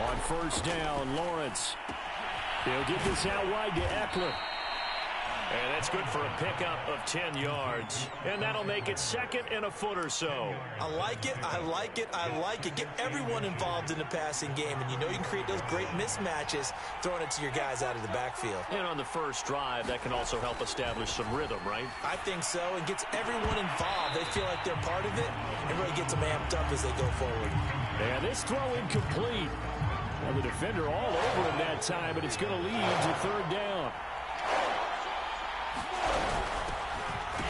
On first down, Lawrence. He'll get this out wide to Eckler. And that's good for a pickup of 10 yards. And that'll make it second and a foot or so. I like it, I like it, I like it. Get everyone involved in the passing game. And you know you can create those great mismatches throwing it to your guys out of the backfield. And on the first drive, that can also help establish some rhythm, right? I think so. It gets everyone involved. They feel like they're part of it and really gets them amped up as they go forward. And this throw incomplete. Well, the defender all over him that time, but it's going to lead to third down.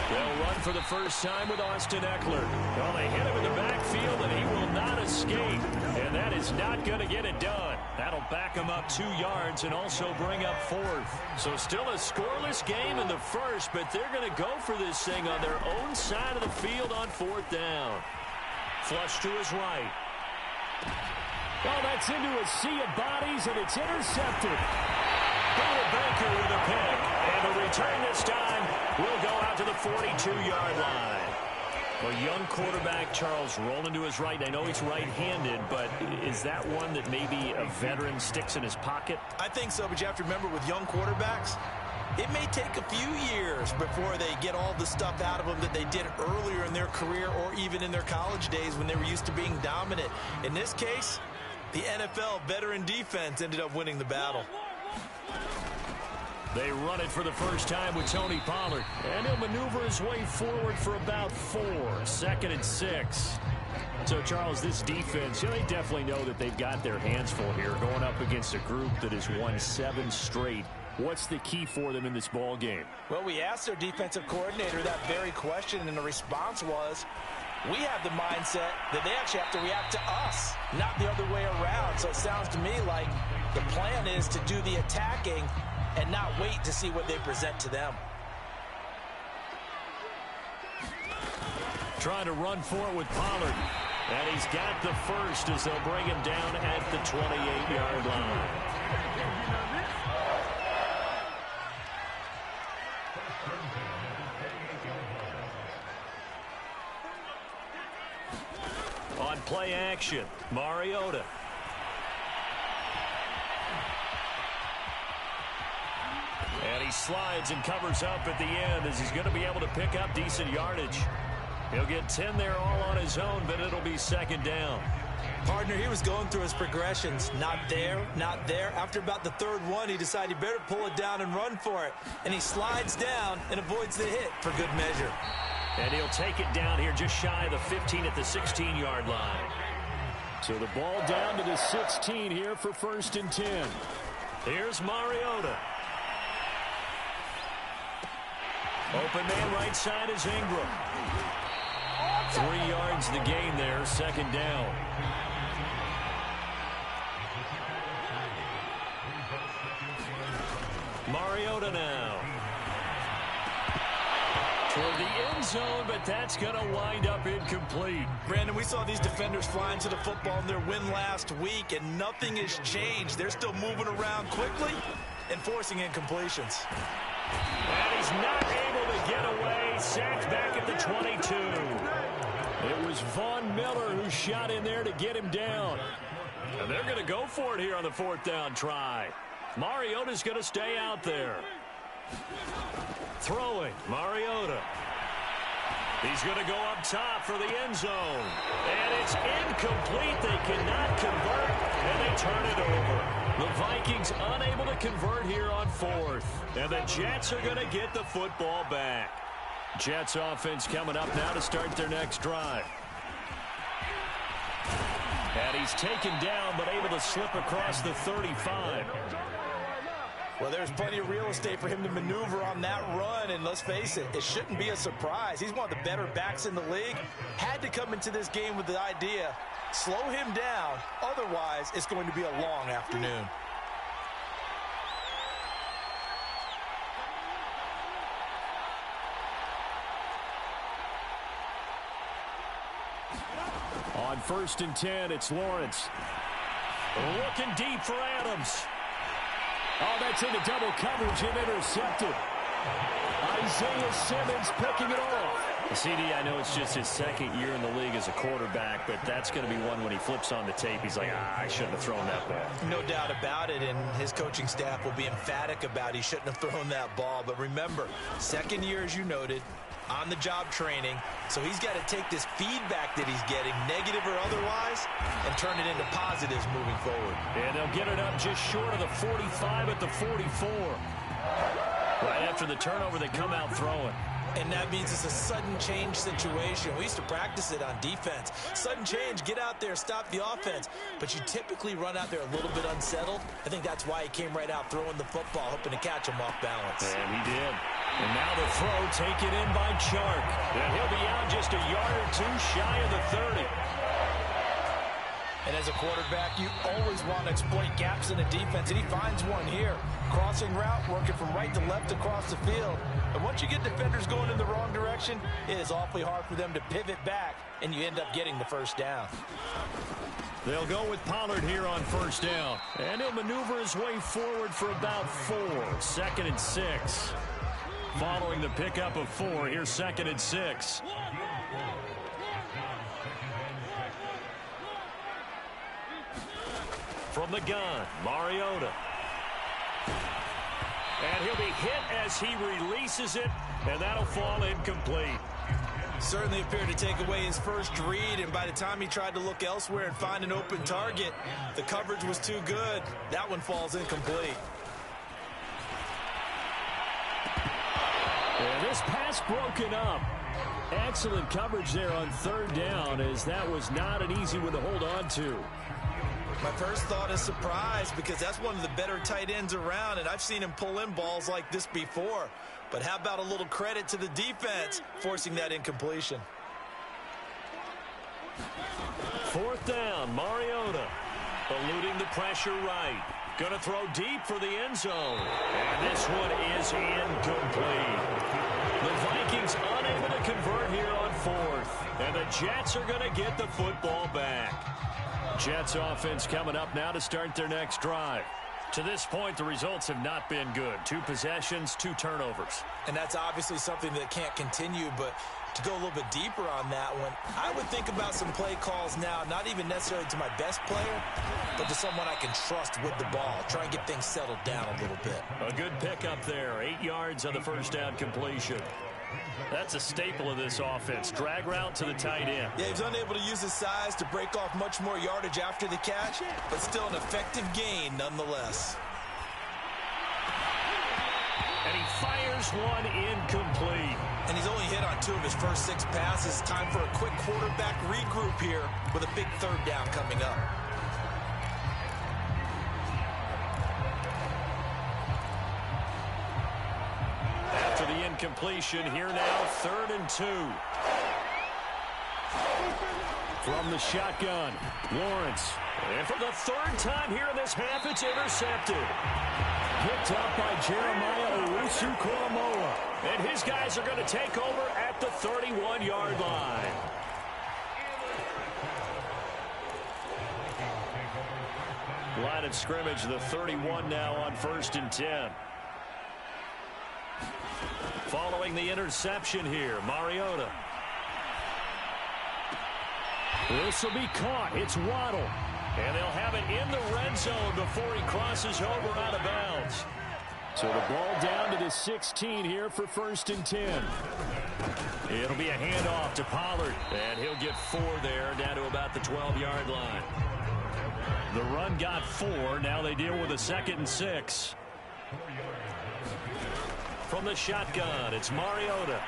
They'll run for the first time with Austin Eckler. Well, they hit him in the backfield, and he will not escape. And that is not going to get it done. That'll back him up 2 yards and also bring up fourth. So still a scoreless game in the first, but they're going to go for this thing on their own side of the field on fourth down. Flush to his right. Oh, that's into a sea of bodies, and it's intercepted. Baker with a pick. And the return this time will go out to the 42-yard line. A young quarterback, Charles, rolling to his right. I know he's right-handed, but is that one that maybe a veteran sticks in his pocket? I think so, but you have to remember with young quarterbacks, it may take a few years before they get all the stuff out of them that they did earlier in their career or even in their college days when they were used to being dominant. In this case, the NFL veteran defense ended up winning the battle. They run it for the first time with Tony Pollard. And he'll maneuver his way forward for about 4. 2nd and 6. So, Charles, this defense, they definitely know that they've got their hands full here going up against a group that has won 7 straight. What's the key for them in this ball game? Well, we asked their defensive coordinator that very question, and the response was, we have the mindset that they actually have to react to us, not the other way around. So it sounds to me like the plan is to do the attacking and not wait to see what they present to them. Trying to run for it with Pollard. And he's got the first as they'll bring him down at the 28-yard line. On play action, Mariota. And he slides and covers up at the end as he's going to be able to pick up decent yardage. He'll get 10 there all on his own, but it'll be second down. Partner, he was going through his progressions. Not there, not there. After about the third one, he decided he better pull it down and run for it. And he slides down and avoids the hit for good measure. And he'll take it down here just shy of the 15 at the 16-yard line. So the ball down to the 16 here for 1st and 10. Here's Mariota. Open man right side is Ingram. 3 yards the gain there, 2nd down. Mariota now. Toward the end zone, but that's going to wind up incomplete. Brandon, we saw these defenders flying to the football in their win last week, and nothing has changed. They're still moving around quickly and forcing incompletions. And he's not able to get away. Sacked back at the 22. It was Von Miller who shot in there to get him down. And they're going to go for it here on the 4th down try. Mariota's going to stay out there. Throwing, Mariota. He's going to go up top for the end zone. And it's incomplete. They cannot convert, and they turn it over. The Vikings unable to convert here on 4th. And the Jets are going to get the football back. Jets offense coming up now to start their next drive. And he's taken down, but able to slip across the 35. Well, there's plenty of real estate for him to maneuver on that run, and let's face it, it shouldn't be a surprise. He's one of the better backs in the league. Had to come into this game with the idea, slow him down, otherwise it's going to be a long afternoon. On 1st and 10, it's Lawrence. Looking deep for Adams. Oh, that's into double coverage and intercepted. Isaiah Simmons picking it off. CD, I know it's just his second year in the league as a quarterback, but that's going to be one when he flips on the tape. He's like, I shouldn't have thrown that ball. No doubt about it, and his coaching staff will be emphatic about he shouldn't have thrown that ball. But remember, second year, as you noted, on-the-job training, so he's got to take this feedback that he's getting, negative or otherwise, and turn it into positives moving forward. And they'll get it up just short of the 45 at the 44. Right after the turnover, they come out throwing. And that means it's a sudden change situation. We used to practice it on defense. Sudden change, get out there, stop the offense. But you typically run out there a little bit unsettled. I think that's why he came right out throwing the football, hoping to catch him off balance. And he did. And now the throw taken in by Chark. And he'll be out just a yard or two shy of the 30. And as a quarterback, you always want to exploit gaps in a defense, and he finds one here. Crossing route, working from right to left across the field. And once you get defenders going in the wrong direction, it is awfully hard for them to pivot back, and you end up getting the first down. They'll go with Pollard here on first down. And he'll maneuver his way forward for about 4. 2nd and 6. Following the pickup of 4, here's 2nd and 6. From the gun, Mariota. And he'll be hit as he releases it, and that'll fall incomplete. Certainly appeared to take away his first read, and by the time he tried to look elsewhere and find an open target, the coverage was too good. That one falls incomplete. And this pass broken up. Excellent coverage there on 3rd down, as that was not an easy one to hold on to. My first thought is surprise, because that's one of the better tight ends around, and I've seen him pull in balls like this before. But how about a little credit to the defense forcing that incompletion? 4th down, Mariota. Eluding the pressure right. Going to throw deep for the end zone. And this one is incomplete. The Vikings unable to convert here on 4th. And the Jets are going to get the football back. Jets offense coming up now to start their next drive. To this point, the results have not been good. 2 possessions, 2 turnovers. And that's obviously something that can't continue, but to go a little bit deeper on that one, I would think about some play calls now, not even necessarily to my best player, but to someone I can trust with the ball. Try and get things settled down a little bit. A good pickup there. 8 yards on the first down completion. That's a staple of this offense. Drag route to the tight end. Yeah, he's unable to use his size to break off much more yardage after the catch, but still an effective gain nonetheless. And he fires one incomplete. And he's only hit on 2 of his first 6 passes. Time for a quick quarterback regroup here with a big 3rd down coming up. After the incompletion, here now, 3rd and 2. From the shotgun, Lawrence. And for the 3rd time here in this half, it's intercepted. Picked up by Jeremiah Owusu-Koramoah. And his guys are going to take over at the 31-yard line. Line of scrimmage, the 31 now on 1st and 10. Following the interception here, Mariota. This will be caught. It's Waddle. And they'll have it in the red zone before he crosses over out of bounds. So the ball down to the 16 here for 1st and 10. It'll be a handoff to Pollard. And he'll get 4 there, down to about the 12-yard line. The run got 4. Now they deal with a 2nd and 6. From the shotgun, it's Mariota.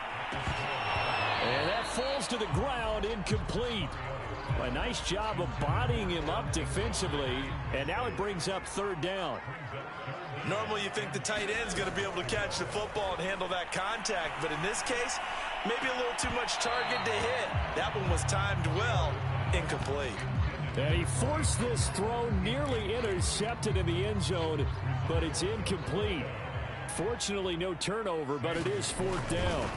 And that falls to the ground, incomplete. A nice job of bodying him up defensively, and now it brings up 3rd down. Normally you think the tight end's going to be able to catch the football and handle that contact, but in this case, maybe a little too much target to hit. That one was timed well, incomplete. And he forced this throw, nearly intercepted in the end zone, but it's incomplete. Fortunately, no turnover, but it is 4th down.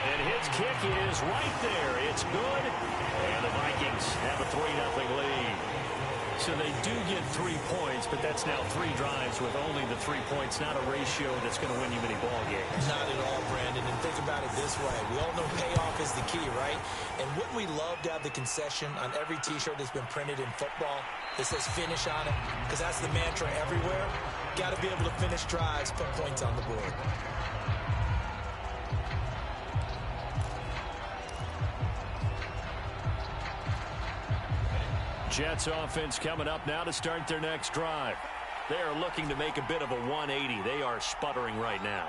And his kick is right there. It's good. And the Vikings have a 3-0 lead. So they do get 3 points, but that's now 3 drives with only the 3 points, not a ratio that's going to win you many ball games. Not at all, Brandon. And think about it this way. We all know payoff is the key, right? And wouldn't we love to have the concession on every T-shirt that's been printed in football that says finish on it? Because that's the mantra everywhere. Got to be able to finish drives, put points on the board. Jets offense coming up now to start their next drive. They are looking to make a bit of a 180. They are sputtering right now.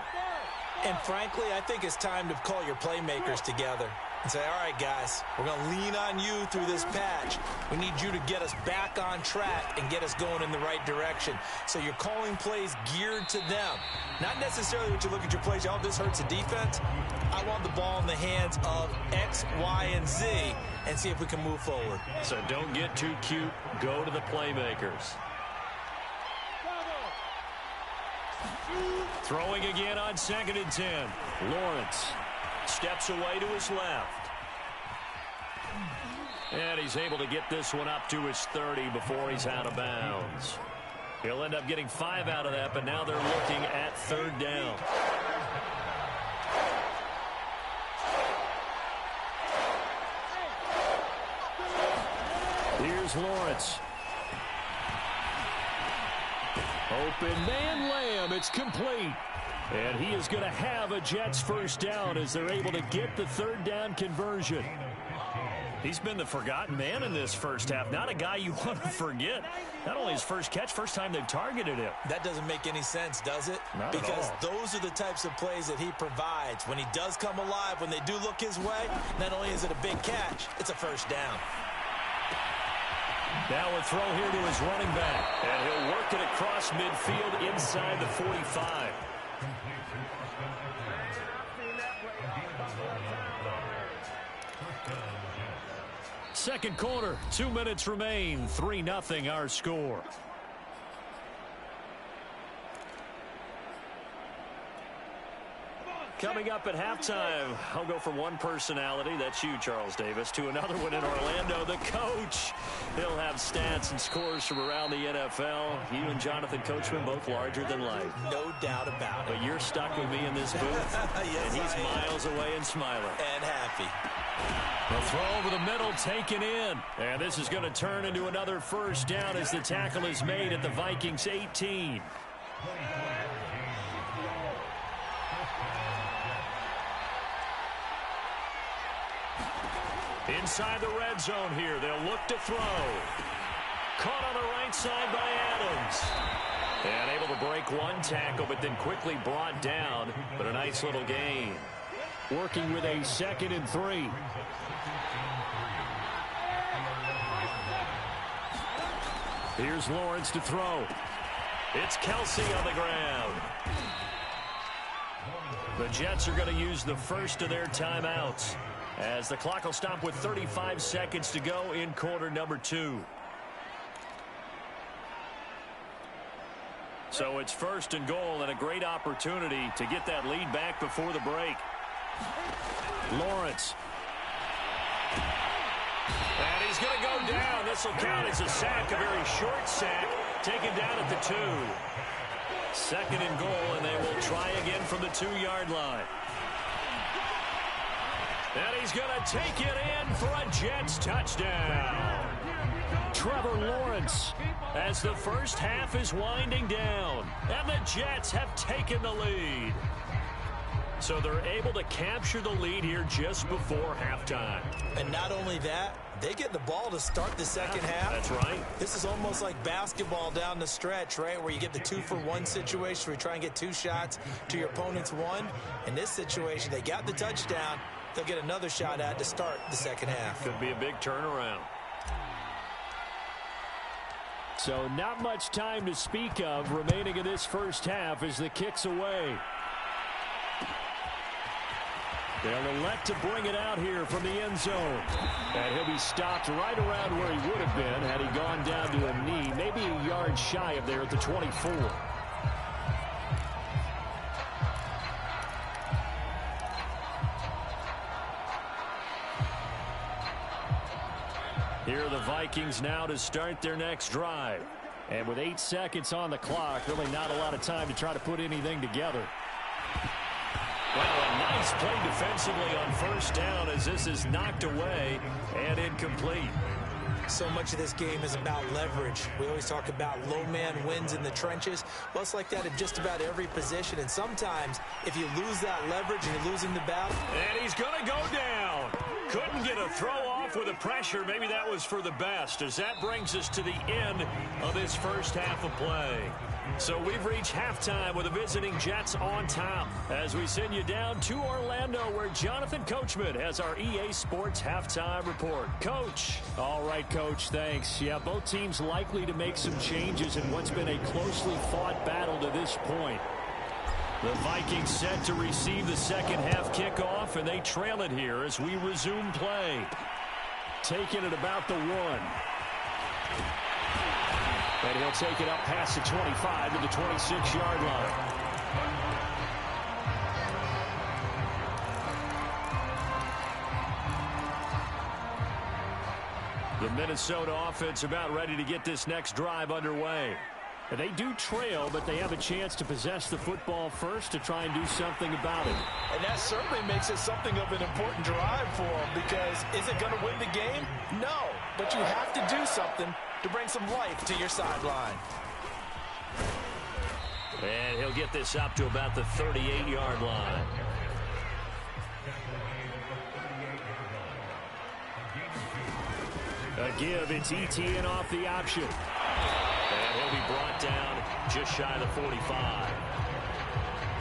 And frankly, I think it's time to call your playmakers together and say, all right, guys, we're going to lean on you through this patch. We need you to get us back on track and get us going in the right direction. So you're calling plays geared to them. Not necessarily what you look at your plays, oh, this hurts the defense. I want the ball in the hands of X, Y, and Z and see if we can move forward. So don't get too cute. Go to the playmakers. Throwing again on 2nd and 10. Lawrence steps away to his left. And he's able to get this one up to his 30 before he's out of bounds. He'll end up getting 5 out of that, but now they're looking at 3rd down. Here's Lawrence. Open man, Lamb. It's complete. And he is going to have a Jets first down as they're able to get the 3rd down conversion. He's been the forgotten man in this first half. Not a guy you want to forget. Not only his first catch, first time they've targeted him. That doesn't make any sense, does it? Not because at all. Those are the types of plays that he provides. When he does come alive, when they do look his way, not only is it a big catch, it's a first down. Now a throw here to his running back. And he'll work it across midfield inside the 45. Second quarter, 2 minutes remain. 3-0 our score. Coming up at halftime, I'll go from one personality, that's you, Charles Davis, to another one in Orlando, the coach. He'll have stats and scores from around the NFL. You and Jonathan Coachman, both larger than life. No doubt about it. But you're stuck with me in this booth, yes, and he's miles away and smiling. And happy. The throw over the middle taken in. And this is going to turn into another first down as the tackle is made at the Vikings 18. Inside the red zone here. They'll look to throw. Caught on the right side by Adams. And able to break one tackle, but then quickly brought down. But a nice little gain. Working with a 2nd and 3. Here's Lawrence to throw. It's Kelsey on the ground. The Jets are going to use the first of their timeouts as the clock will stop with 35 seconds to go in quarter number 2. So it's 1st and goal and a great opportunity to get that lead back before the break. Lawrence. And he's going to go down. This will count as a sack, a very short sack, taken down at the 2. 2nd and goal, and they will try again from the 2-yard line. And he's going to take it in for a Jets touchdown. Trevor Lawrence as the first half is winding down, and the Jets have taken the lead. So they're able to capture the lead here just before halftime. And not only that, they get the ball to start the second half. That's right. This is almost like basketball down the stretch, right, where you get the 2-for-1 situation where you try and get 2 shots to your opponent's 1. In this situation, they got the touchdown. They'll get another shot at to start the second half. Could be a big turnaround. So not much time to speak of remaining in this first half as the kick's away. They'll elect to bring it out here from the end zone. And he'll be stopped right around where he would have been had he gone down to a knee, maybe a yard shy of there at the 24. Here are the Vikings now to start their next drive. And with 8 seconds on the clock, really not a lot of time to try to put anything together. Well, a nice play defensively on first down as this is knocked away and incomplete. So much of this game is about leverage. We always talk about low man wins in the trenches. Well, it's like that in just about every position. And sometimes, if you lose that leverage and you're losing the battle. And he's going to go down. Couldn't get a throw off with the pressure. Maybe that was for the best, as that brings us to the end of this first half of play. So we've reached halftime with the visiting Jets on top as we send you down to Orlando, where Jonathan Coachman has our EA Sports halftime report. Coach. All right, Coach, thanks. Yeah, both teams likely to make some changes in what's been a closely fought battle to this point. The Vikings set to receive the second half kickoff, and they trail it here as we resume play. Taking it about the 1. And he'll take it up past the 25 to the 26-yard line. The Minnesota offense about ready to get this next drive underway. And they do trail, but they have a chance to possess the football first to try and do something about it. And that certainly makes it something of an important drive for them, because is it going to win the game? No, but you have to do something to bring some life to your sideline. And he'll get this up to about the 38-yard line. A give, it's ETN off the option. And he'll be brought down just shy of the 45.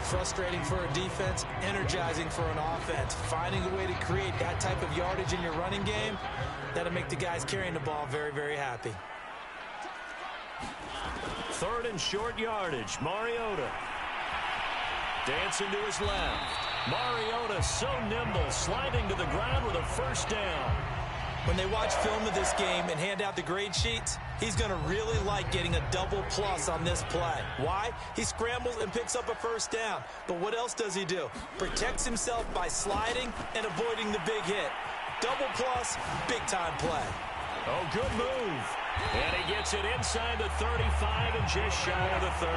Frustrating for a defense, energizing for an offense. Finding a way to create that type of yardage in your running game, that'll make the guys carrying the ball very, very happy. 3rd and short yardage. Mariota dancing to his left. Mariota so nimble, sliding to the ground with a first down. When they watch film of this game and hand out the grade sheets, he's going to really like getting a double plus on this play. Why? He scrambles and picks up a first down. But what else does he do? Protects himself by sliding and avoiding the big hit. Double plus, big-time play. Oh, good move. And he gets it inside the 35 and just shy of the 30.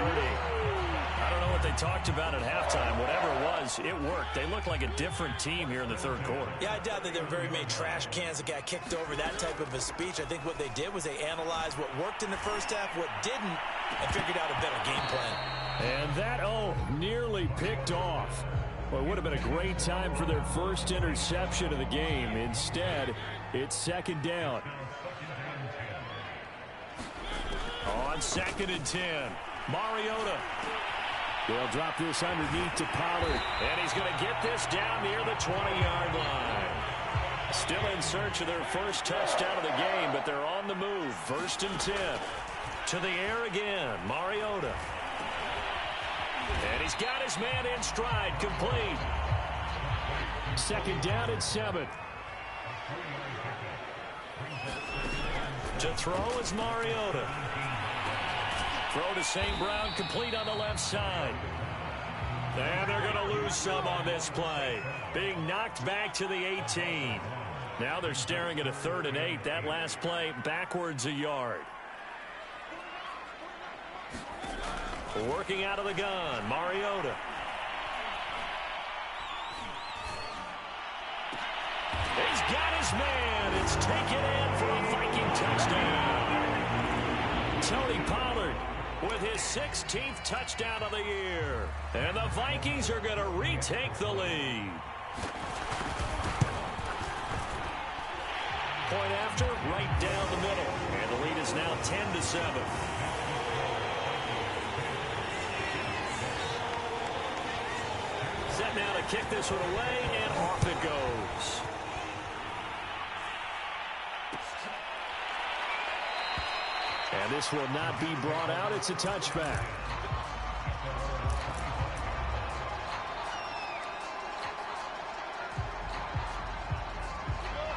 I don't know what they talked about at halftime. Whatever it was, it worked. They look like a different team here in the 3rd quarter. Yeah, I doubt that there were very many trash cans that got kicked over, that type of a speech. I think what they did was they analyzed what worked in the first half, what didn't, and figured out a better game plan. And that, nearly picked off. Well, it would have been a great time for their first interception of the game. Instead, it's 2nd down. On 2nd and 10, Mariota. They'll drop this underneath to Pollard. And he's going to get this down near the 20-yard line. Still in search of their first touchdown of the game, but they're on the move. 1st and 10. To the air again, Mariota. And he's got his man in stride, complete. 2nd down and 7. To throw is Mariota. Throw to St. Brown, complete on the left side. And they're going to lose some on this play. Being knocked back to the 18. Now they're staring at a 3rd and 8. That last play backwards a yard. Working out of the gun, Mariota. He's got his man. It's taken in for a Viking touchdown. Tony Pollard with his 16th touchdown of the year. And the Vikings are going to retake the lead. Point after, right down the middle. And the lead is now 10-7. Set now to kick this one away, and off it goes. And this will not be brought out. It's a touchback.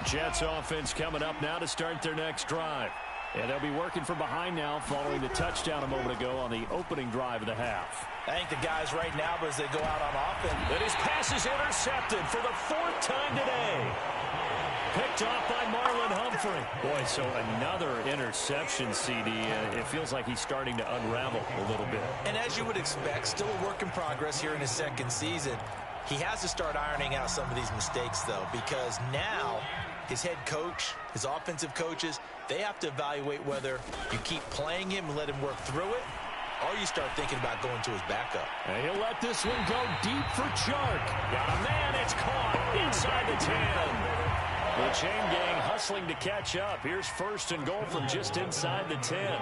Jets offense coming up now to start their next drive. And they'll be working from behind now following the touchdown a moment ago on the opening drive of the half. I think the guys right now, as they go out on offense. And his pass is intercepted for the 4th time today. Picked off by Marlon Humphrey. Boy, so another interception, CD. It feels like he's starting to unravel a little bit. And as you would expect, still a work in progress here in his second season. He has to start ironing out some of these mistakes, though, because now his head coach, his offensive coaches, they have to evaluate whether you keep playing him and let him work through it, or you start thinking about going to his backup. And he'll let this one go deep for Chark. Got a man, it's caught inside the 10. The chain gang hustling to catch up. Here's 1st and goal from just inside the 10.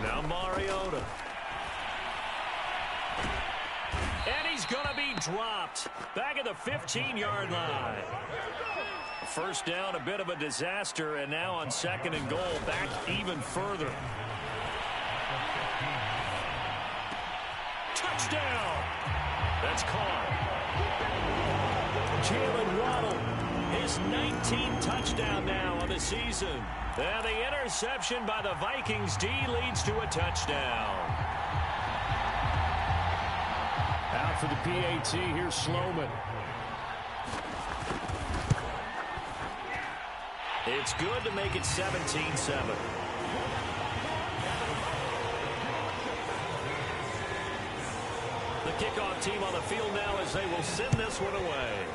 Now Mariota. And he's going to be dropped back at the 15-yard line. First down, a bit of a disaster, and now on 2nd and goal, back even further. Touchdown! That's caught. Jalen Waddle, his 19th touchdown now of the season. And the interception by the Vikings D leads to a touchdown. Out for the PAT, here's Sloman. It's good to make it 17-7. The kickoff team on the field now as they will send this one away.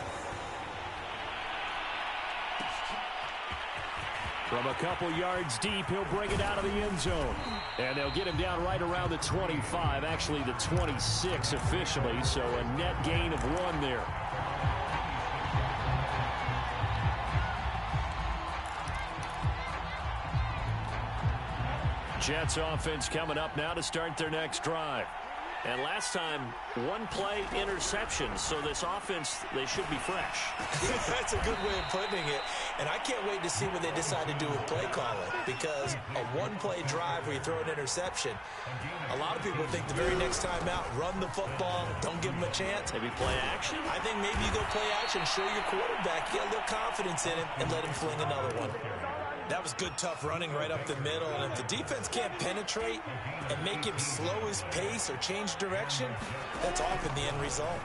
From a couple yards deep, he'll bring it out of the end zone. And they'll get him down right around the 25, actually the 26 officially, so a net gain of 1 there. Jets offense coming up now to start their next drive. And last time, 1-play interception. So this offense, they should be fresh. That's a good way of putting it. And I can't wait to see what they decide to do with play calling. Because a 1-play drive where you throw an interception, a lot of people think the very next time out, run the football, don't give them a chance. Maybe play action? I think maybe you go play action, show your quarterback, get a little confidence in him, and let him fling another one. That was good, tough running right up the middle. And if the defense can't penetrate and make him slow his pace or change direction, that's often the end result.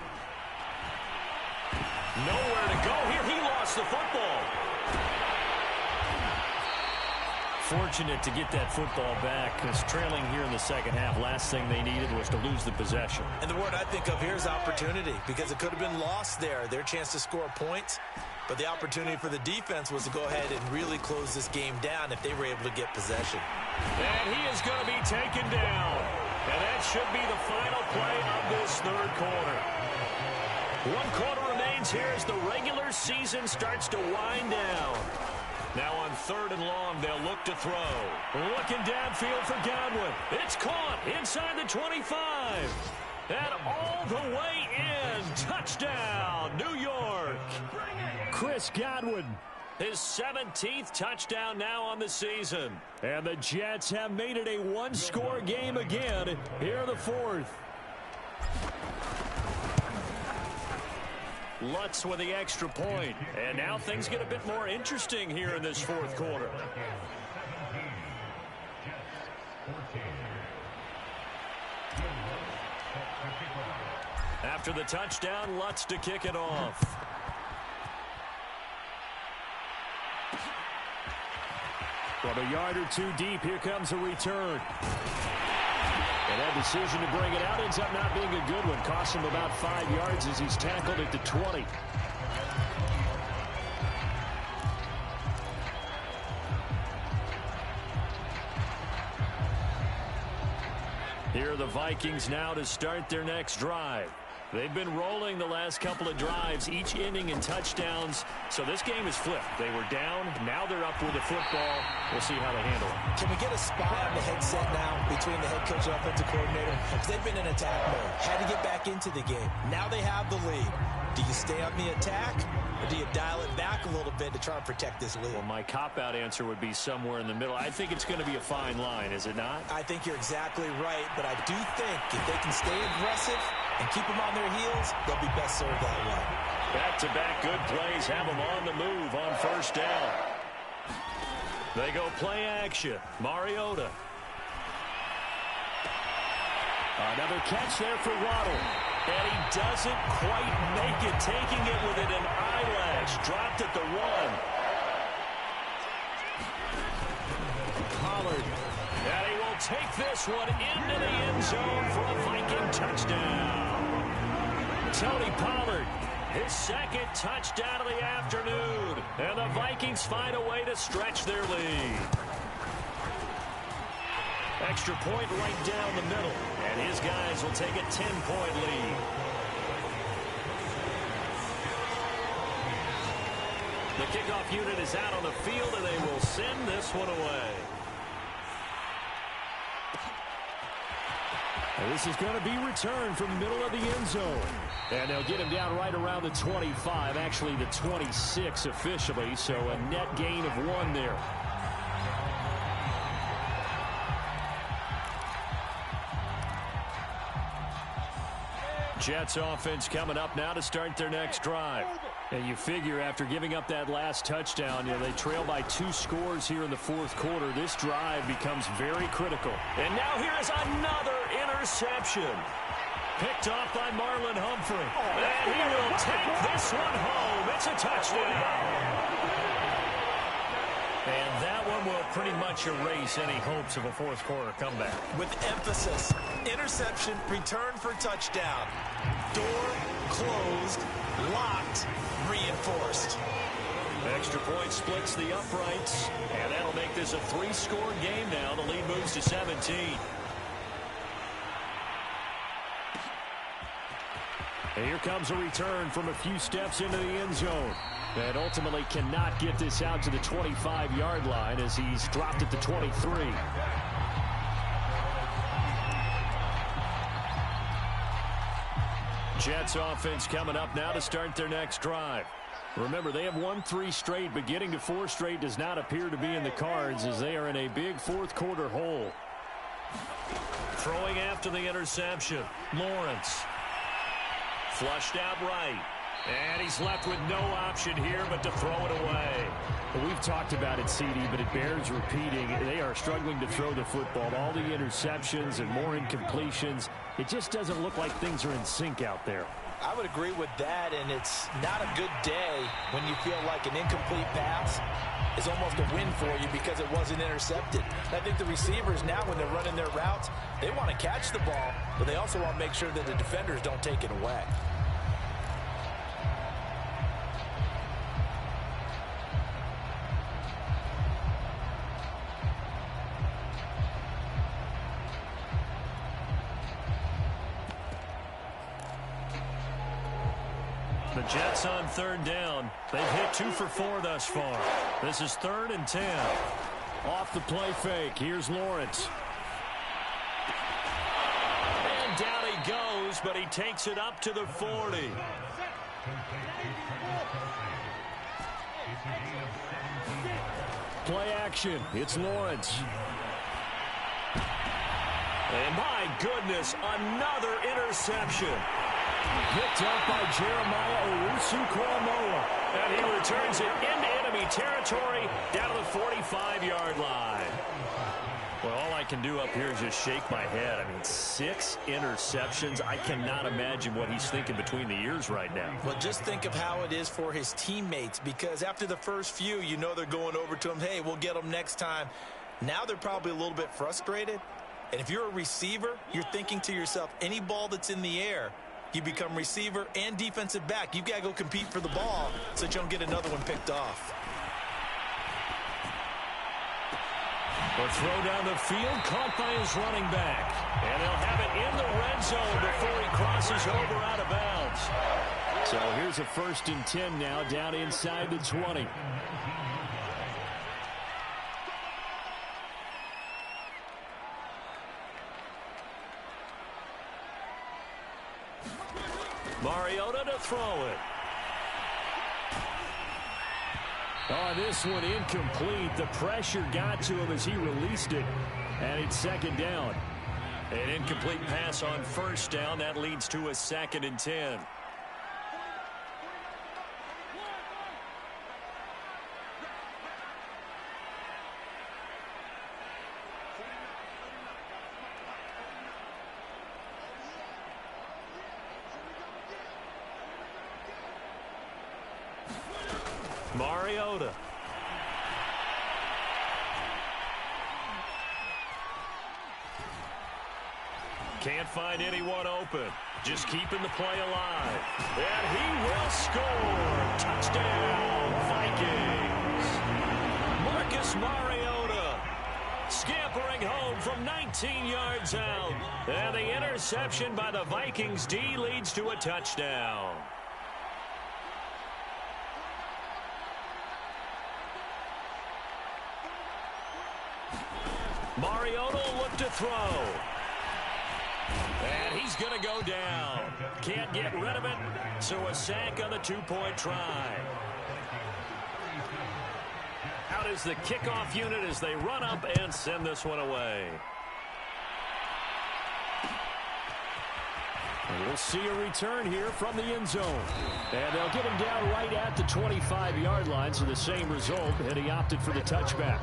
Nowhere to go here. He lost the football. Fortunate to get that football back, because trailing here in the second half, last thing they needed was to lose the possession. And the word I think of here is opportunity, because it could have been lost there, their chance to score points. But the opportunity for the defense was to go ahead and really close this game down if they were able to get possession. And he is going to be taken down. And that should be the final play of this third quarter. 1 quarter remains here as the regular season starts to wind down. Now on 3rd and long, they'll look to throw. Looking downfield for Godwin. It's caught inside the 25. And all the way in. Touchdown, New York. Chris Godwin, his 17th touchdown now on the season. And the Jets have made it a 1-score game again here in the 4th. Lutz with the extra point. And now things get a bit more interesting here in this 4th quarter. After the touchdown, Lutz to kick it off. From a yard or 2 deep, here comes a return. And that decision to bring it out ends up not being a good one. Costs him about 5 yards as he's tackled at the 20. Here are the Vikings now to start their next drive. They've been rolling the last couple of drives, each inning in touchdowns. So this game is flipped. They were down. Now they're up with the football. We'll see how they handle it. Can we get a spy on the headset now between the head coach and offensive coordinator? Because they've been in attack mode. Had to get back into the game. Now they have the lead. Do you stay on the attack, or do you dial it back a little bit to try and protect this lead? Well, my cop-out answer would be somewhere in the middle. I think it's going to be a fine line, is it not? I think you're exactly right, but I do think if they can stay aggressive and keep them on their heels, they'll be best served that way. Back-to-back good plays have them on the move on 1st down. They go play action. Mariota. Another catch there for Waddle. And he doesn't quite make it, taking it within an eyelash. Dropped at the 1. Pollard. And he will take this one into the end zone for a Viking touchdown. Tony Pollard, his second touchdown of the afternoon. And the Vikings find a way to stretch their lead. Extra point right down the middle. And his guys will take a 10-point lead. The kickoff unit is out on the field, and they will send this one away. And this is going to be returned from the middle of the end zone. And they'll get him down right around the 25, actually the 26 officially, so a net gain of 1 there. Jets offense coming up now to start their next drive. And you figure after giving up that last touchdown, they trail by 2 scores here in the fourth quarter. This drive becomes very critical. And now here is another interception. Picked off by Marlon Humphrey. And he will take this one home. It's a touchdown. And that one will pretty much erase any hopes of a fourth quarter comeback. With emphasis, interception, return for touchdown. Door closed, locked, reinforced. Extra point splits the uprights, and that'll make this a 3-score game now. The lead moves to 17. And here comes a return from a few steps into the end zone. And ultimately cannot get this out to the 25-yard line as he's dropped at the 23. Jets offense coming up now to start their next drive. Remember, they have won 3 straight, but getting to 4 straight does not appear to be in the cards as they are in a big fourth quarter hole. Throwing after the interception, Lawrence. Flushed out right. And he's left with no option here but to throw it away. Well, we've talked about it, CD, but it bears repeating. They are struggling to throw the football. All the interceptions and more incompletions. It just doesn't look like things are in sync out there. I would agree with that, and it's not a good day when you feel like an incomplete pass is almost a win for you because it wasn't intercepted. I think the receivers now, when they're running their routes, they want to catch the ball, but they also want to make sure that the defenders don't take it away. The Jets on 3rd down. They've hit 2 for 4 thus far. This is 3rd and 10. Off the play fake. Here's Lawrence. And down he goes, but he takes it up to the 40. Play action. It's Lawrence. And my goodness, another interception. Picked up by Jeremiah Owusu-Koramoah. And he returns it into enemy territory down to the 45-yard line. Well, all I can do up here is just shake my head. I mean, 6 interceptions. I cannot imagine what he's thinking between the ears right now. Well, just think of how it is for his teammates, because after the first few, you know they're going over to him, hey, we'll get them next time. Now they're probably a little bit frustrated. And if you're a receiver, you're thinking to yourself, any ball that's in the air, you become receiver and defensive back. You've got to go compete for the ball so that you don't get another one picked off. A throw down the field, caught by his running back. And they'll have it in the red zone before he crosses over out of bounds. So here's a 1st and 10 now, down inside the 20. Mariota to throw it. Oh, this one incomplete. The pressure got to him as he released it. And it's 2nd down. An incomplete pass on 1st down. That leads to a 2nd and 10. Mariota. Can't find anyone open. Just keeping the play alive. And he will score. Touchdown, Vikings. Marcus Mariota scampering home from 19 yards out. And the interception by the Vikings D leads to a touchdown. Mariota will look to throw. And he's going to go down. Can't get rid of it, so a sack on the two-point try. Out is the kickoff unit as they run up and send this one away. And we'll see a return here from the end zone. And they'll get him down right at the 25-yard line, so the same result, and he opted for the touchback.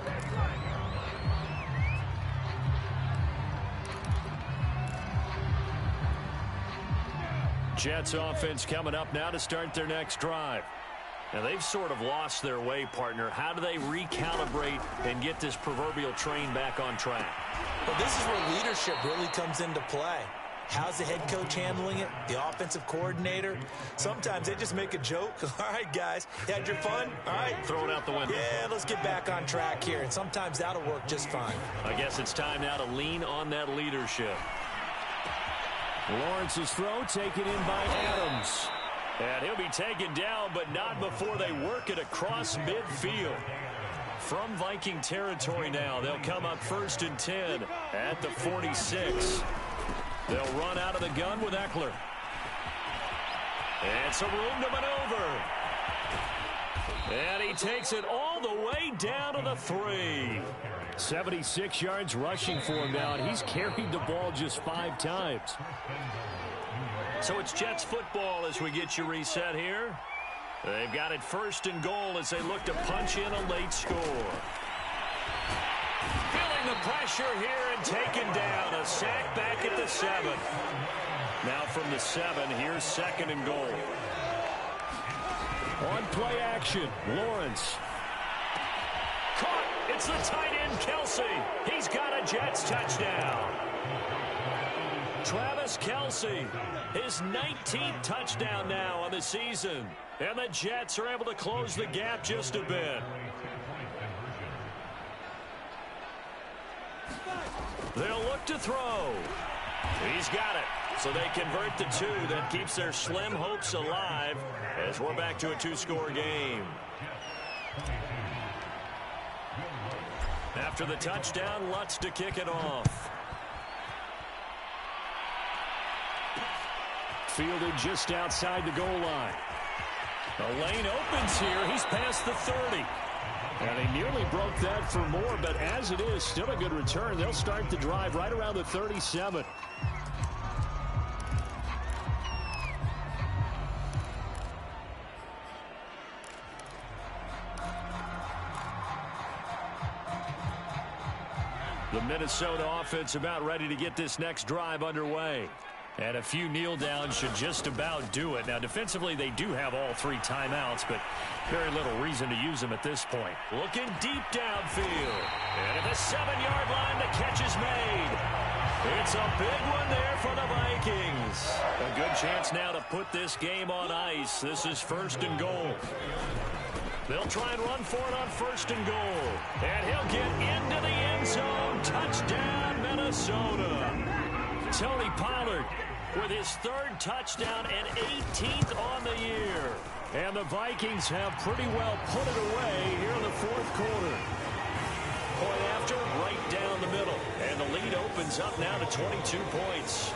Jets offense coming up now to start their next drive. Now, they've sort of lost their way, partner. How do they recalibrate and get this proverbial train back on track? Well, this is where leadership really comes into play. How's the head coach handling it? The offensive coordinator? Sometimes they just make a joke. All right, guys, you had your fun? All right. Throw it out the window. Yeah, let's get back on track here. And sometimes that'll work just fine. I guess it's time now to lean on that leadership. Lawrence's throw taken in by Adams. And he'll be taken down, but not before they work it across midfield. From Viking territory now, they'll come up 1st and 10 at the 46. They'll run out of the gun with Eckler. And some room to maneuver. And he takes it all the way down to the 3. 76 yards rushing for him now, and he's carried the ball just 5 times. So it's Jets football as we get you reset here. They've got it 1st and goal as they look to punch in a late score. Feeling the pressure here and taken down. A sack back at the 7. Now from the 7, here's 2nd and goal. On play action, Lawrence. Caught. It's the tight end, Kelsey. He's got a Jets touchdown. Travis Kelsey, his 19th touchdown now on the season. And the Jets are able to close the gap just a bit. They'll look to throw. He's got it. So they convert the 2. That keeps their slim hopes alive as we're back to a 2-score game. After the touchdown, Lutz to kick it off. Fielded just outside the goal line. The lane opens here. He's past the 30. And he nearly broke that for more, but as it is, still a good return. They'll start the drive right around the 37. The Minnesota offense about ready to get this next drive underway. And a few kneel downs should just about do it. Now, defensively, they do have all 3 timeouts, but very little reason to use them at this point. Looking deep downfield. And at the 7-yard line, the catch is made. It's a big one there for the Vikings. A good chance now to put this game on ice. This is 1st and goal. They'll try and run for it on 1st and goal. And he'll get into the end zone. Touchdown, Minnesota. Tony Pollard with his 3rd touchdown and 18th on the year. And the Vikings have pretty well put it away here in the 4th quarter. Point after, right down the middle. And the lead opens up now to 22 points.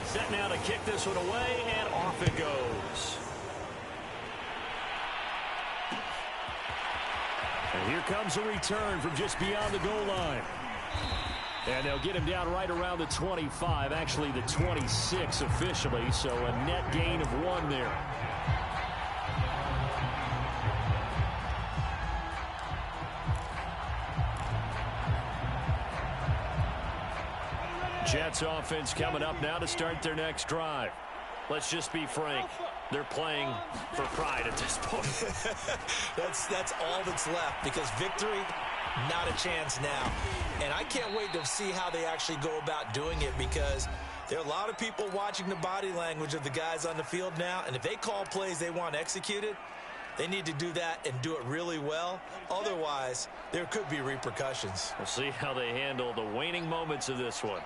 Set now to kick this one away, and off it goes. And here comes a return from just beyond the goal line. And they'll get him down right around the 25, actually the 26 officially, so a net gain of 1 there. Jets offense coming up now to start their next drive. Let's just be frank. They're playing for pride at this point. That's all that's left, because victory, not a chance now. And I can't wait to see how they actually go about doing it, because there are a lot of people watching the body language of the guys on the field now, and if they call plays they want executed, they need to do that and do it really well. Otherwise, there could be repercussions. We'll see how they handle the waning moments of this one.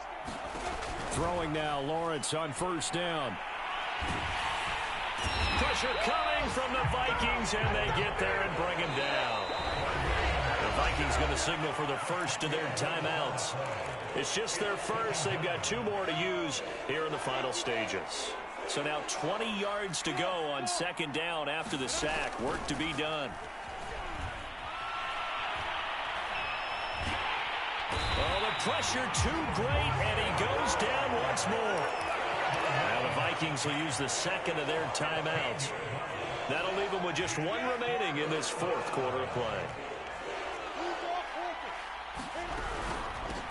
Throwing now, Lawrence on first down. Pressure coming from the Vikings, and they get there and bring him down. The Vikings going to signal for the first of their timeouts. It's just their first. They've got 2 more to use here in the final stages. So now 20 yards to go on second down after the sack. Work to be done. Oh, the pressure too great, and he goes down once more. Now the Vikings will use the second of their timeouts. That'll leave them with just 1 remaining in this 4th quarter of play.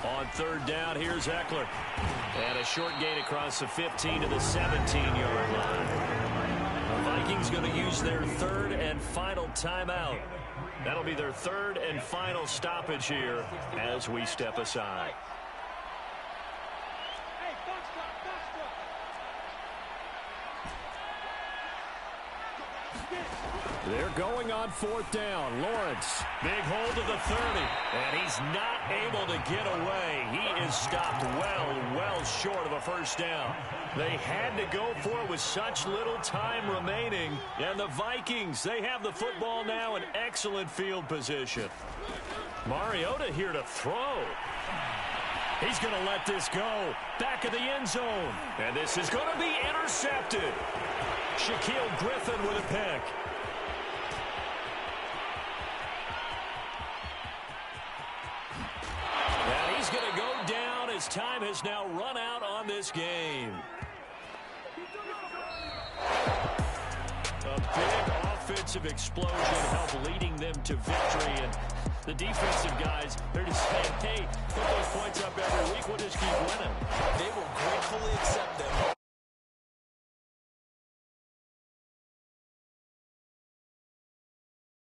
On third down, here's Eckler. And a short gain across the 15 to the 17-yard line. The Vikings going to use their 3rd and final timeout. That'll be their 3rd and final stoppage here as we step aside. They're going on 4th down. Lawrence. Big hold of the 30. And he's not able to get away. He is stopped well short of a first down. They had to go for it with such little time remaining. And the Vikings, they have the football now in excellent field position. Mariota here to throw. He's going to let this go. Back of the end zone. And this is going to be intercepted. Shaquille Griffin with a pick. And he's going to go down as time has now run out on this game. A big offensive explosion helped leading them to victory. And the defensive guys, they're just saying, hey, put those points up every week. We'll just keep winning.